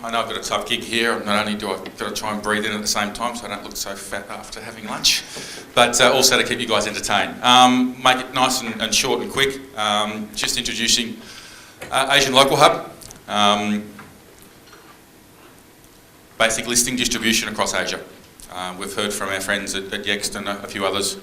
I know I've got a tough gig here. Not only do I got to try and breathe in at the same time so I don't look so fat after having lunch, but also to keep you guys entertained. Make it nice and short and quick. Just introducing Asian Local Hub. Basic listing distribution across Asia. We've heard from our friends at Yext and a few others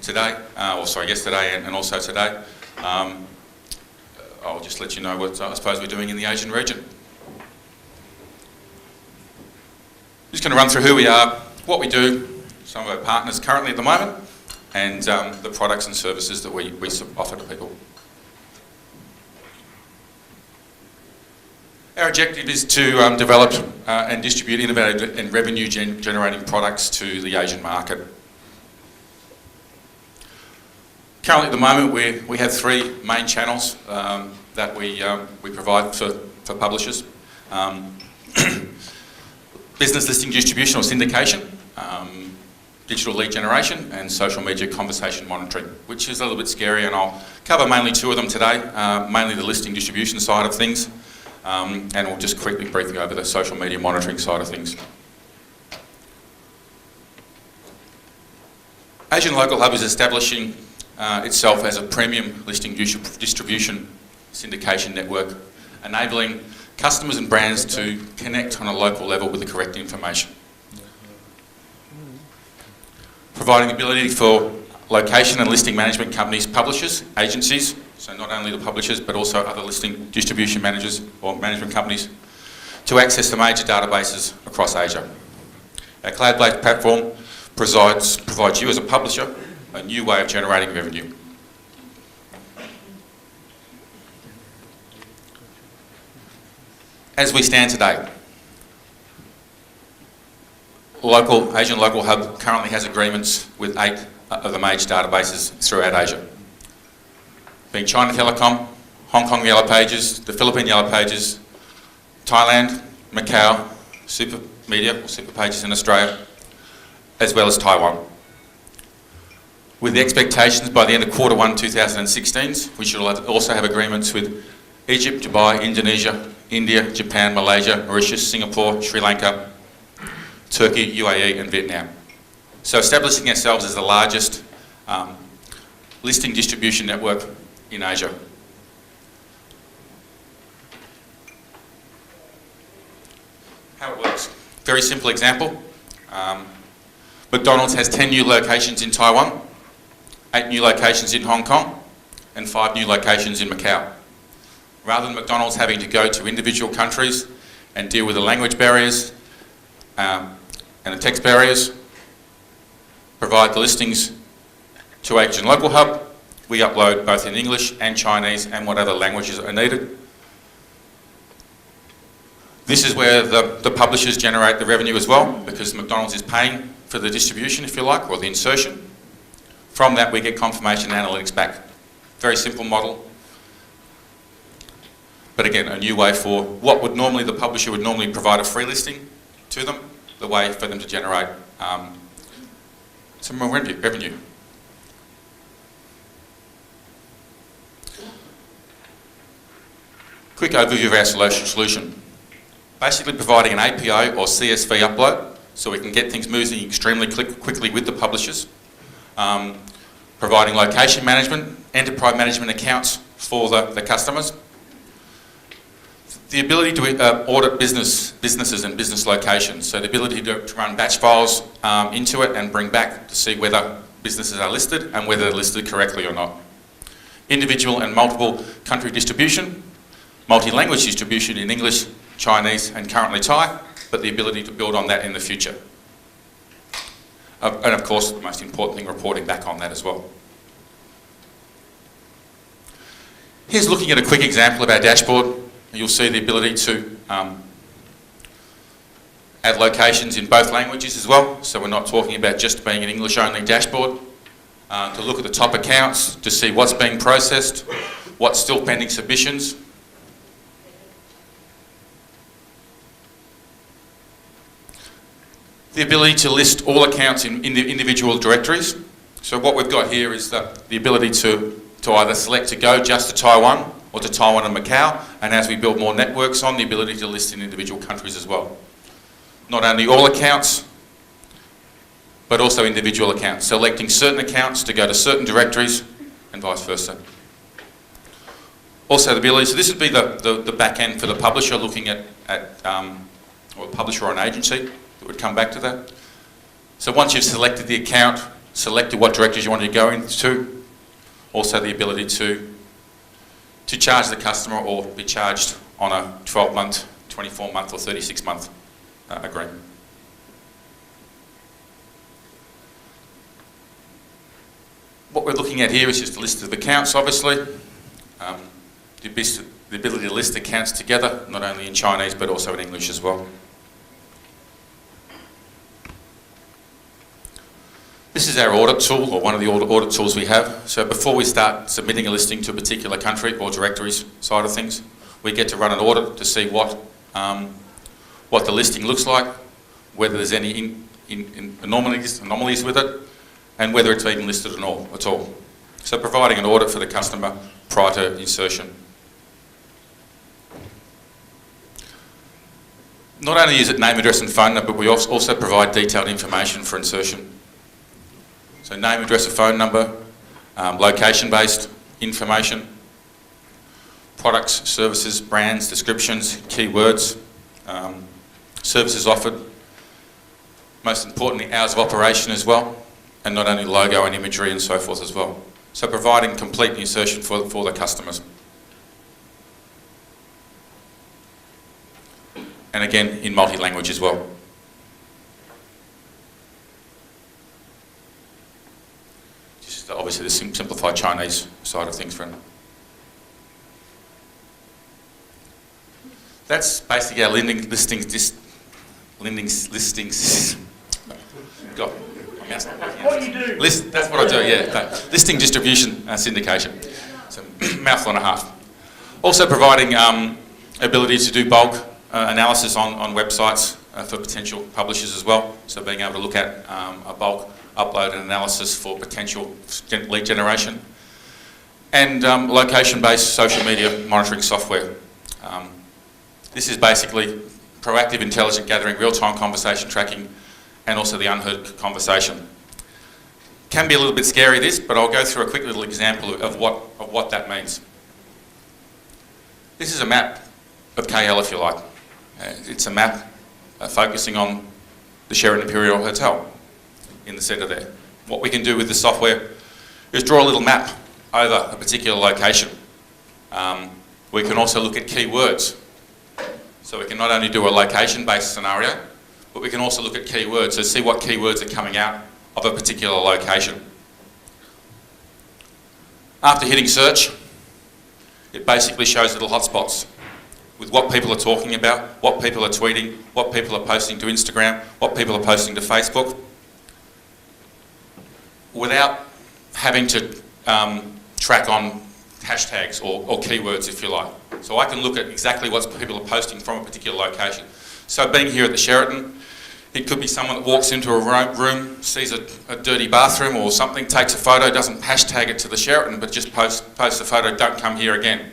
today, yesterday and also today. I'll just let you know what I suppose we're doing in the Asian region. Just going to run through who we are, what we do, some of our partners currently at the moment, and the products and services that we offer to people. Our objective is to develop and distribute innovative and revenue generating products to the Asian market. Currently at the moment we have three main channels that we provide for publishers. Business listing distribution or syndication, digital lead generation, and social media conversation monitoring, which is a little bit scary, and I'll cover mainly two of them today, mainly the listing distribution side of things, and we'll just quickly briefly over the social media monitoring side of things. Asian Local Hub is establishing itself as a premium listing distribution syndication network, enabling customers and brands to connect on a local level with the correct information. Providing the ability for location and listing management companies, publishers, agencies, so not only the publishers but also other listing distribution managers or management companies, to access the major databases across Asia. Our cloud-based platform provides you as a publisher a new way of generating revenue. As we stand today, Asian Local Hub currently has agreements with 8 of the major databases throughout Asia, being China Telecom, Hong Kong Yellow Pages, the Philippine Yellow Pages, Thailand, Macau, Super Media or Super Pages in Australia, as well as Taiwan. With the expectations by the end of Q1 2016, we should also have agreements with Egypt, Dubai, Indonesia, India, Japan, Malaysia, Mauritius, Singapore, Sri Lanka, Turkey, UAE and Vietnam. So establishing ourselves as the largest listing distribution network in Asia. How it works. Very simple example. McDonald's has 10 new locations in Taiwan, 8 new locations in Hong Kong and 5 new locations in Macau. Rather than McDonald's having to go to individual countries and deal with the language barriers and the text barriers, provide the listings to Asian Local Hub. We upload both in English and Chinese and what other languages are needed. This is where the publishers generate the revenue as well, because McDonald's is paying for the distribution, if you like, or the insertion. From that we get confirmation and analytics back. Very simple model. But again, a new way for what would normally, the publisher would normally provide a free listing to them, the way for them to generate some more revenue. Quick overview of our solution. Basically providing an API or CSV upload so we can get things moving extremely quickly with the publishers. Providing location management, enterprise management accounts for the customers. The ability to audit businesses and business locations, so the ability to run batch files into it and bring back to see whether businesses are listed and whether they're listed correctly or not. Individual and multiple country distribution, multi-language distribution in English, Chinese and currently Thai, but the ability to build on that in the future. And of course, the most important thing, reporting back on that as well. Here's looking at a quick example of our dashboard. You'll see the ability to add locations in both languages as well. So we're not talking about just being an English only dashboard. To look at the top accounts, to see what's being processed, what's still pending submissions. The ability to list all accounts in the individual directories. So what we've got here is the ability to either select to go just to Taiwan or to Taiwan and Macau, and as we build more networks on, the ability to list in individual countries as well. Not only all accounts, but also individual accounts, selecting certain accounts to go to certain directories and vice versa. Also the ability, so this would be the back end for the publisher looking at or a publisher or an agency that would come back to that. So once you've selected the account, selected what directories you want to go into, also the ability to charge the customer or be charged on a 12-month, 24-month or 36-month agreement. What we're looking at here is just a list of accounts, obviously. The ability to list accounts together, not only in Chinese but also in English as well. This is our audit tool, or one of the audit tools we have. So before we start submitting a listing to a particular country or directories side of things, we get to run an audit to see what the listing looks like, whether there's any anomalies with it, and whether it's even listed at all. So providing an audit for the customer prior to insertion. Not only is it name, address and phone number, but we also provide detailed information for insertion. So name, address and phone number, location-based information, products, services, brands, descriptions, keywords, services offered, most importantly hours of operation as well, and not only logo and imagery and so forth as well. So providing complete insertion for the customers. And again, in multi-language as well. Just obviously the simplified Chinese side of things for him. That's basically our listings. God, what do you do? That's what I do, yeah. Listing distribution syndication. So mouthful and a half. Also providing ability to do bulk analysis on websites for potential publishers as well. So being able to look at a bulk upload and analysis for potential lead generation. And location-based social media monitoring software. This is basically proactive intelligent gathering, real-time conversation tracking, and also the unheard conversation. Can be a little bit scary this, but I'll go through a quick little example of what that means. This is a map of KL, if you like. It's a map focusing on the Sheraton Imperial Hotel in the centre there. What we can do with the software is draw a little map over a particular location. We can also look at keywords. So we can not only do a location-based scenario, but we can also look at keywords to see what keywords are coming out of a particular location. After hitting search, it basically shows little hotspots with what people are talking about, what people are tweeting, what people are posting to Instagram, what people are posting to Facebook, without having to track on hashtags or keywords, if you like. So I can look at exactly what people are posting from a particular location. So being here at the Sheraton, it could be someone that walks into a room, sees a dirty bathroom or something, takes a photo, doesn't hashtag it to the Sheraton, but just posts a photo, don't come here again.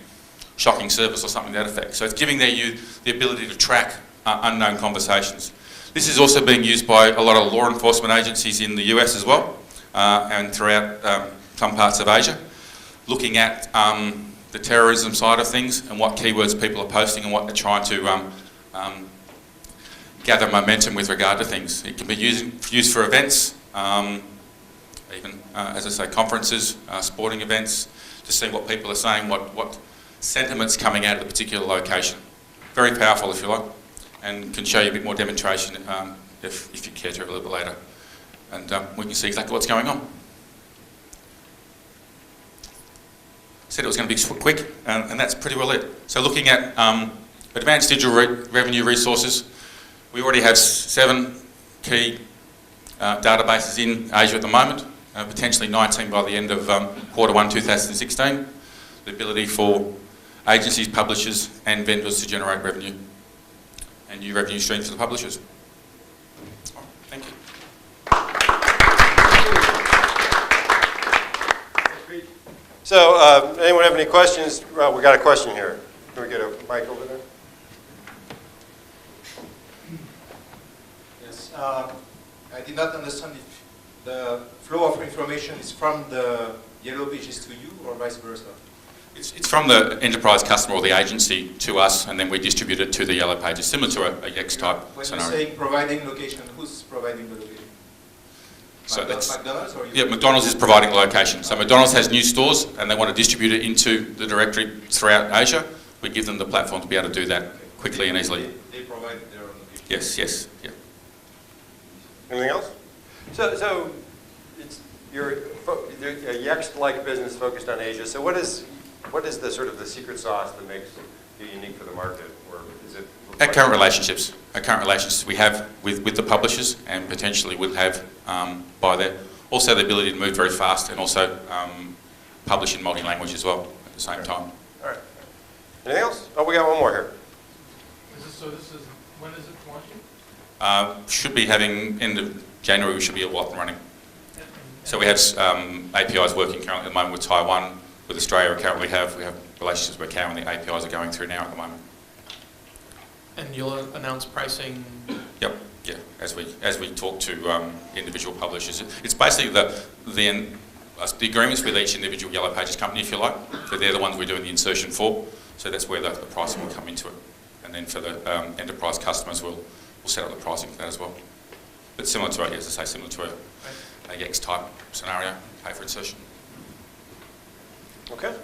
Shocking service or something to that effect. So it's giving you the ability to track unknown conversations. This is also being used by a lot of law enforcement agencies in the US as well, and throughout some parts of Asia, looking at the terrorism side of things and what keywords people are posting and what they're trying to gather momentum with regard to things. It can be used for events, even, as I say, conferences, sporting events, to see what people are saying, what sentiment's coming out of the particular location. Very powerful, if you like, and can show you a bit more demonstration if you care to a little bit later. And we can see exactly what's going on. Said it was going to be quick, and that's pretty well it. So looking at advanced digital revenue resources, we already have 7 key databases in Asia at the moment, potentially 19 by the end of Q1 2016. The ability for agencies, publishers and vendors to generate revenue and new revenue streams for the publishers. Thank you. So, anyone have any questions? Well, we got a question here. Can we get a mic over there? Yes, I did not understand if the flow of information is from the yellow pages to you or vice versa. It's from the enterprise customer or the agency to us, and then we distribute it to the yellow pages, similar to a X-type When scenario. you're saying providing location, who's providing the location? So that's, McDonald's or you? yeah, McDonald's is providing location. So McDonald's has new stores and they want to distribute it into the directory throughout Asia. We give them the platform to be able to do that quickly and easily. They provide their own location. Yes, yes, yeah. Anything else? So you're a Yext-like business focused on Asia. So what is the sort of the secret sauce that makes you unique for the market, or is it? Our current relationships we have with the publishers, and potentially we'll have by there. Also the ability to move very fast and also publish in multi-language as well at the same time. All right. Anything else? Oh, we got one more here. When is it launching? Should be having, end of January, we should be up and running. So we have APIs working currently at the moment with Taiwan, with Australia we currently have. We have relationships where Macau and the APIs are going through now at the moment. And you'll announce pricing? Yep, yeah, as we talk to individual publishers. It's basically the agreements with each individual Yellow Pages company, if you like. So they're the ones we're doing the insertion for. So that's where the pricing will come into it. And then for the enterprise customers, we'll set up the pricing for that as well. But similar to, as I say, similar to a X-type scenario, pay for insertion. Okay.